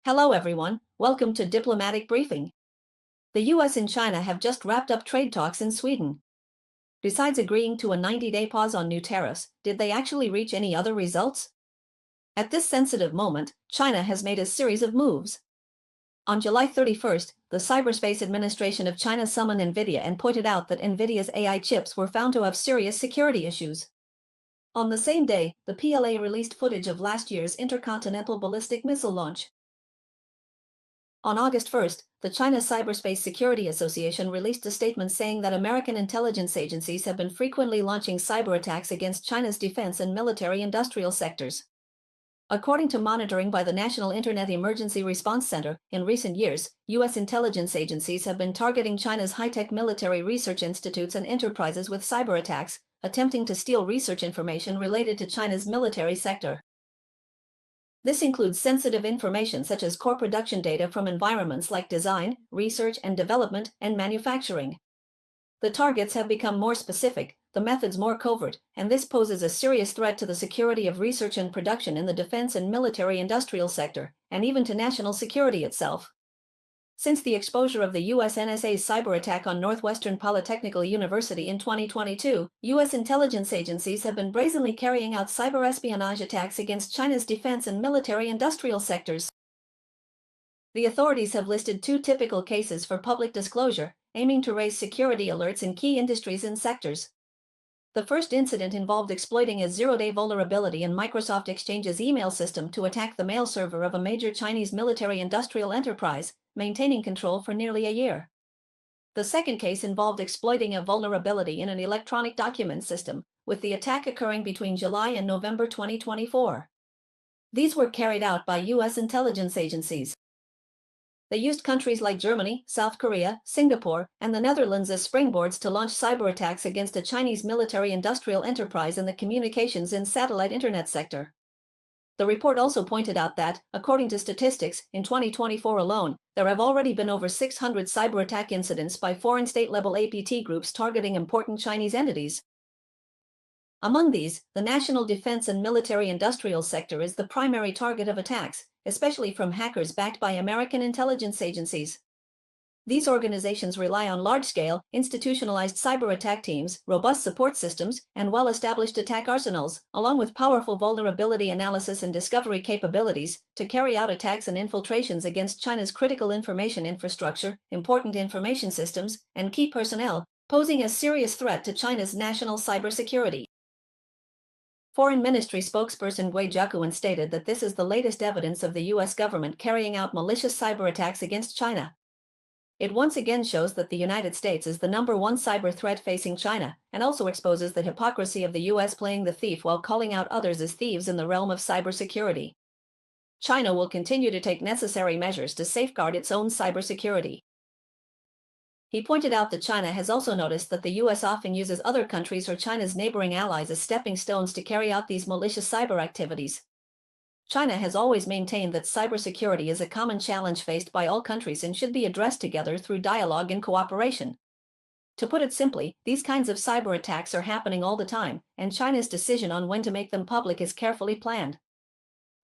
Hello everyone, welcome to Diplomatic Briefing. The US and China have just wrapped up trade talks in Sweden. Besides agreeing to a 90-day pause on new tariffs, did they actually reach any other results? At this sensitive moment, China has made a series of moves. On July 31st, the Cyberspace Administration of China summoned NVIDIA and pointed out that NVIDIA's AI chips were found to have serious security issues. On the same day, the PLA released footage of last year's intercontinental ballistic missile launch. On August 1st, the China Cyberspace Security Association released a statement saying that American intelligence agencies have been frequently launching cyberattacks against China's defense and military-industrial sectors. According to monitoring by the National Internet Emergency Response Center, in recent years, U.S. intelligence agencies have been targeting China's high-tech military research institutes and enterprises with cyberattacks, attempting to steal research information related to China's military sector. This includes sensitive information such as core production data from environments like design, research and development, and manufacturing. The targets have become more specific, the methods more covert, and this poses a serious threat to the security of research and production in the defense and military-industrial sector, and even to national security itself. Since the exposure of the U.S. NSA's cyber attack on Northwestern Polytechnical University in 2022, U.S. intelligence agencies have been brazenly carrying out cyber espionage attacks against China's defense and military-industrial sectors. The authorities have listed two typical cases for public disclosure, aiming to raise security alerts in key industries and sectors. The first incident involved exploiting a zero-day vulnerability in Microsoft Exchange's email system to attack the mail server of a major Chinese military-industrial enterprise, maintaining control for nearly a year. The second case involved exploiting a vulnerability in an electronic document system, with the attack occurring between July and November 2024. These were carried out by U.S. intelligence agencies. They used countries like Germany, South Korea, Singapore, and the Netherlands as springboards to launch cyberattacks against a Chinese military-industrial enterprise in the communications and satellite internet sector. The report also pointed out that, according to statistics, in 2024 alone, there have already been over 600 cyberattack incidents by foreign state-level APT groups targeting important Chinese entities. Among these, the national defense and military-industrial sector is the primary target of attacks, especially from hackers backed by American intelligence agencies. These organizations rely on large-scale, institutionalized cyber attack teams, robust support systems, and well-established attack arsenals, along with powerful vulnerability analysis and discovery capabilities, to carry out attacks and infiltrations against China's critical information infrastructure, important information systems, and key personnel, posing a serious threat to China's national cybersecurity. Foreign Ministry spokesperson Wei Jiakuan stated that this is the latest evidence of the U.S. government carrying out malicious cyber attacks against China. It once again shows that the United States is the number one cyber threat facing China, and also exposes the hypocrisy of the U.S. playing the thief while calling out others as thieves in the realm of cybersecurity. China will continue to take necessary measures to safeguard its own cybersecurity. He pointed out that China has also noticed that the U.S. often uses other countries or China's neighboring allies as stepping stones to carry out these malicious cyber activities. China has always maintained that cybersecurity is a common challenge faced by all countries and should be addressed together through dialogue and cooperation. To put it simply, these kinds of cyber attacks are happening all the time, and China's decision on when to make them public is carefully planned.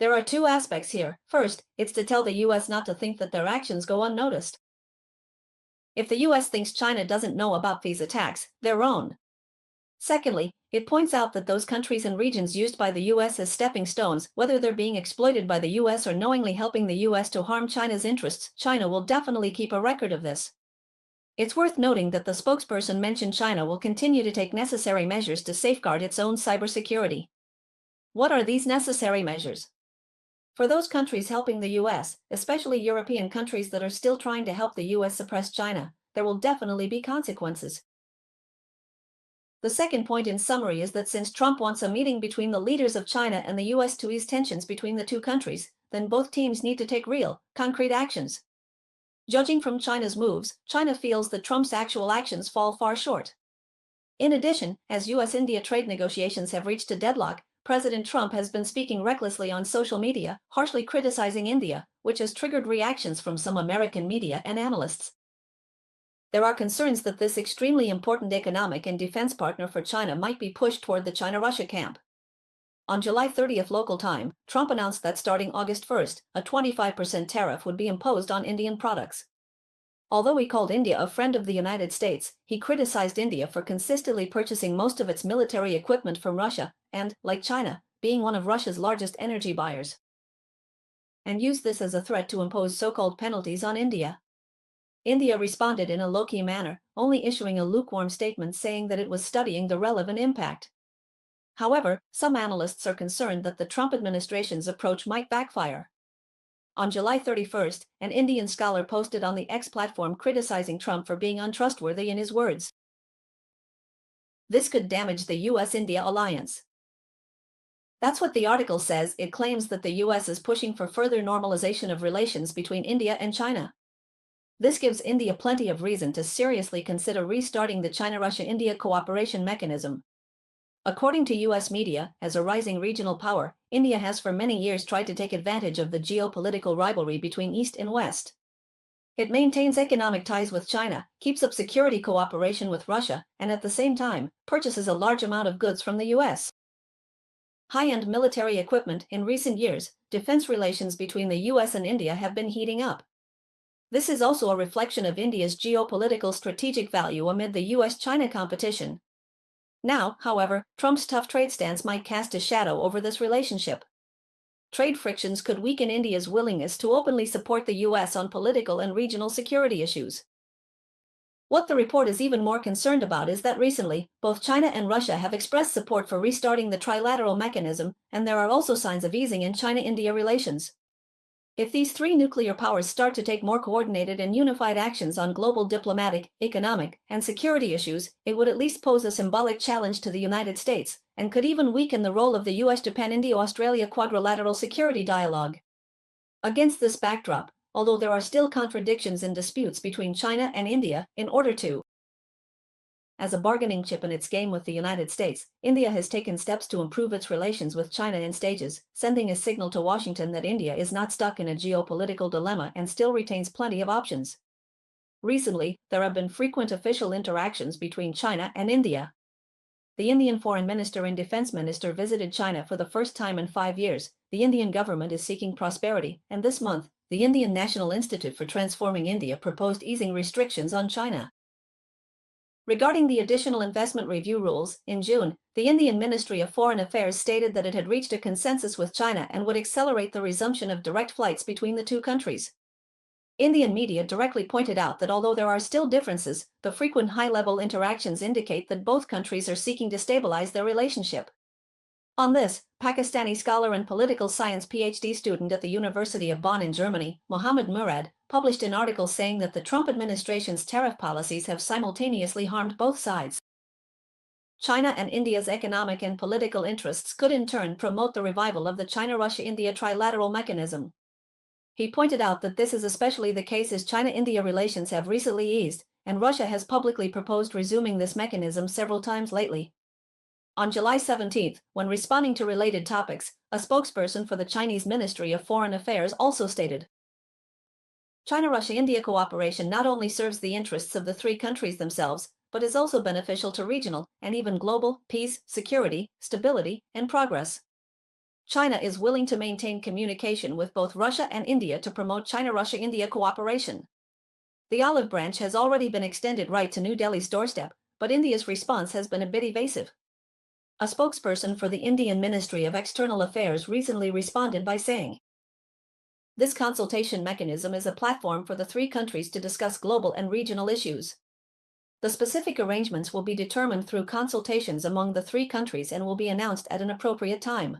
There are two aspects here. First, it's to tell the U.S. not to think that their actions go unnoticed. If the U.S. thinks China doesn't know about these attacks, they're wrong. Secondly, it points out that those countries and regions used by the U.S. as stepping stones, whether they're being exploited by the U.S. or knowingly helping the U.S. to harm China's interests, China will definitely keep a record of this. It's worth noting that the spokesperson mentioned China will continue to take necessary measures to safeguard its own cybersecurity. What are these necessary measures? For those countries helping the U.S., especially European countries that are still trying to help the U.S. suppress China, there will definitely be consequences. The second point in summary is that since Trump wants a meeting between the leaders of China and the U.S. to ease tensions between the two countries, then both teams need to take real, concrete actions. Judging from China's moves, China feels that Trump's actual actions fall far short. In addition, as U.S.-India trade negotiations have reached a deadlock, President Trump has been speaking recklessly on social media, harshly criticizing India, which has triggered reactions from some American media and analysts. There are concerns that this extremely important economic and defense partner for China might be pushed toward the China-Russia camp. On July 30th local time, Trump announced that starting August 1st, a 25% tariff would be imposed on Indian products. Although he called India a friend of the United States, he criticized India for consistently purchasing most of its military equipment from Russia and, like China, being one of Russia's largest energy buyers, and used this as a threat to impose so-called penalties on India. India responded in a low-key manner, only issuing a lukewarm statement saying that it was studying the relevant impact. However, some analysts are concerned that the Trump administration's approach might backfire. On July 31st, an Indian scholar posted on the X platform criticizing Trump for being untrustworthy in his words. This could damage the US-India alliance. That's what the article says. It claims that the US is pushing for further normalization of relations between India and China. This gives India plenty of reason to seriously consider restarting the China-Russia-India cooperation mechanism. According to US media, as a rising regional power, India has for many years tried to take advantage of the geopolitical rivalry between East and West. It maintains economic ties with China, keeps up security cooperation with Russia, and at the same time, purchases a large amount of goods from the US. High-end military equipment. In recent years, defense relations between the US and India have been heating up. This is also a reflection of India's geopolitical strategic value amid the US-China competition. Now, however, Trump's tough trade stance might cast a shadow over this relationship. Trade frictions could weaken India's willingness to openly support the US on political and regional security issues. What the report is even more concerned about is that recently, both China and Russia have expressed support for restarting the trilateral mechanism, and there are also signs of easing in China-India relations. If these three nuclear powers start to take more coordinated and unified actions on global diplomatic, economic, and security issues, it would at least pose a symbolic challenge to the United States, and could even weaken the role of the US-Japan-India-Australia quadrilateral security dialogue. Against this backdrop, although there are still contradictions and disputes between China and India, in order to as a bargaining chip in its game with the United States, India has taken steps to improve its relations with China in stages, sending a signal to Washington that India is not stuck in a geopolitical dilemma and still retains plenty of options. Recently, there have been frequent official interactions between China and India. The Indian Foreign Minister and Defense Minister visited China for the first time in 5 years. The Indian government is seeking prosperity, and this month, the Indian National Institute for Transforming India proposed easing restrictions on China. Regarding the additional investment review rules, in June, the Indian Ministry of Foreign Affairs stated that it had reached a consensus with China and would accelerate the resumption of direct flights between the two countries. Indian media directly pointed out that although there are still differences, the frequent high-level interactions indicate that both countries are seeking to stabilize their relationship. On this, Pakistani scholar and political science PhD student at the University of Bonn in Germany, Mohammad Murad, published an article saying that the Trump administration's tariff policies have simultaneously harmed both sides. China and India's economic and political interests could in turn promote the revival of the China-Russia-India trilateral mechanism. He pointed out that this is especially the case as China-India relations have recently eased, and Russia has publicly proposed resuming this mechanism several times lately. On July 17, when responding to related topics, a spokesperson for the Chinese Ministry of Foreign Affairs also stated, China-Russia-India cooperation not only serves the interests of the three countries themselves, but is also beneficial to regional and even global peace, security, stability, and progress. China is willing to maintain communication with both Russia and India to promote China-Russia-India cooperation. The olive branch has already been extended right to New Delhi's doorstep, but India's response has been a bit evasive. A spokesperson for the Indian Ministry of External Affairs recently responded by saying, this consultation mechanism is a platform for the three countries to discuss global and regional issues. The specific arrangements will be determined through consultations among the three countries and will be announced at an appropriate time.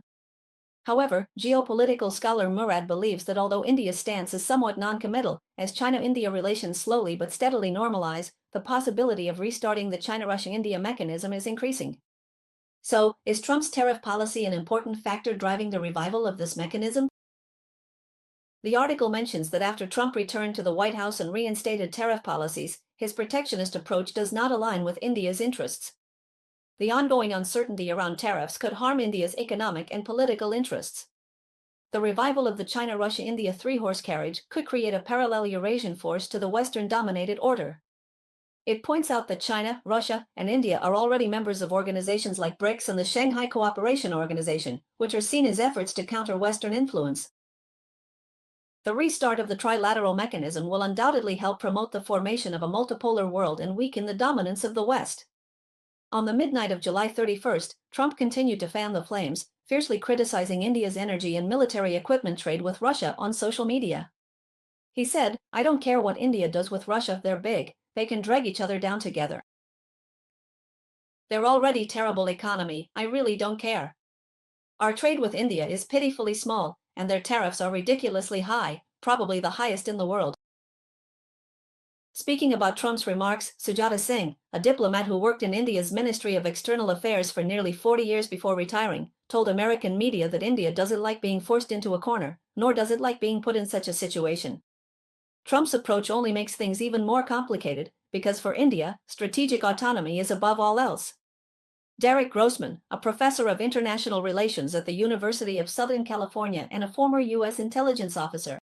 However, geopolitical scholar Murad believes that although India's stance is somewhat non-committal, as China-India relations slowly but steadily normalize, the possibility of restarting the China-Russia-India mechanism is increasing. So, is Trump's tariff policy an important factor driving the revival of this mechanism? The article mentions that after Trump returned to the White House and reinstated tariff policies, his protectionist approach does not align with India's interests. The ongoing uncertainty around tariffs could harm India's economic and political interests. The revival of the China-Russia-India three-horse carriage could create a parallel Eurasian force to the Western-dominated order. It points out that China, Russia, and India are already members of organizations like BRICS and the Shanghai Cooperation Organization, which are seen as efforts to counter Western influence. The restart of the trilateral mechanism will undoubtedly help promote the formation of a multipolar world and weaken the dominance of the West. On the midnight of July 31st, Trump continued to fan the flames, fiercely criticizing India's energy and military equipment trade with Russia on social media. He said, "I don't care what India does with Russia, they're big, they can drag each other down together. They're already a terrible economy, I really don't care. Our trade with India is pitifully small, and their tariffs are ridiculously high, probably the highest in the world." Speaking about Trump's remarks, Sujata Singh, a diplomat who worked in India's Ministry of External Affairs for nearly 40 years before retiring, told American media that India doesn't like being forced into a corner, nor does it like being put in such a situation. Trump's approach only makes things even more complicated, because for India, strategic autonomy is above all else. Derek Grossman, a professor of international relations at the University of Southern California and a former U.S. intelligence officer,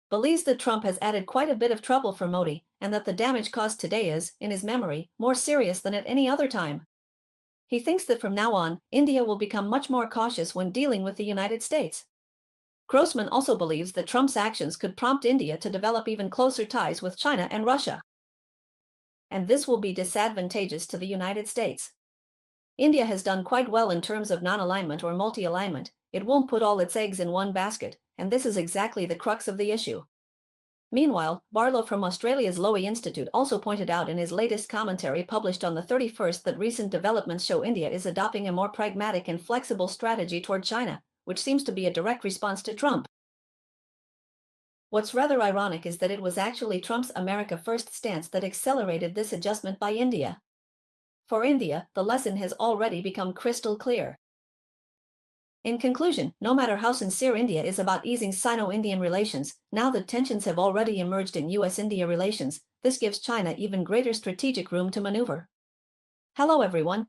believes that Trump has added quite a bit of trouble for Modi, and that the damage caused today is, in his memory, more serious than at any other time. He thinks that from now on, India will become much more cautious when dealing with the United States. Grossman also believes that Trump's actions could prompt India to develop even closer ties with China and Russia. And this will be disadvantageous to the United States. India has done quite well in terms of non-alignment or multi-alignment. It won't put all its eggs in one basket, and this is exactly the crux of the issue. Meanwhile, Barlow from Australia's Lowy Institute also pointed out in his latest commentary published on the 31st that recent developments show India is adopting a more pragmatic and flexible strategy toward China, which seems to be a direct response to Trump. What's rather ironic is that it was actually Trump's America First stance that accelerated this adjustment by India. For India, the lesson has already become crystal clear. In conclusion, no matter how sincere India is about easing Sino-Indian relations, now that tensions have already emerged in US-India relations, this gives China even greater strategic room to maneuver. Hello everyone,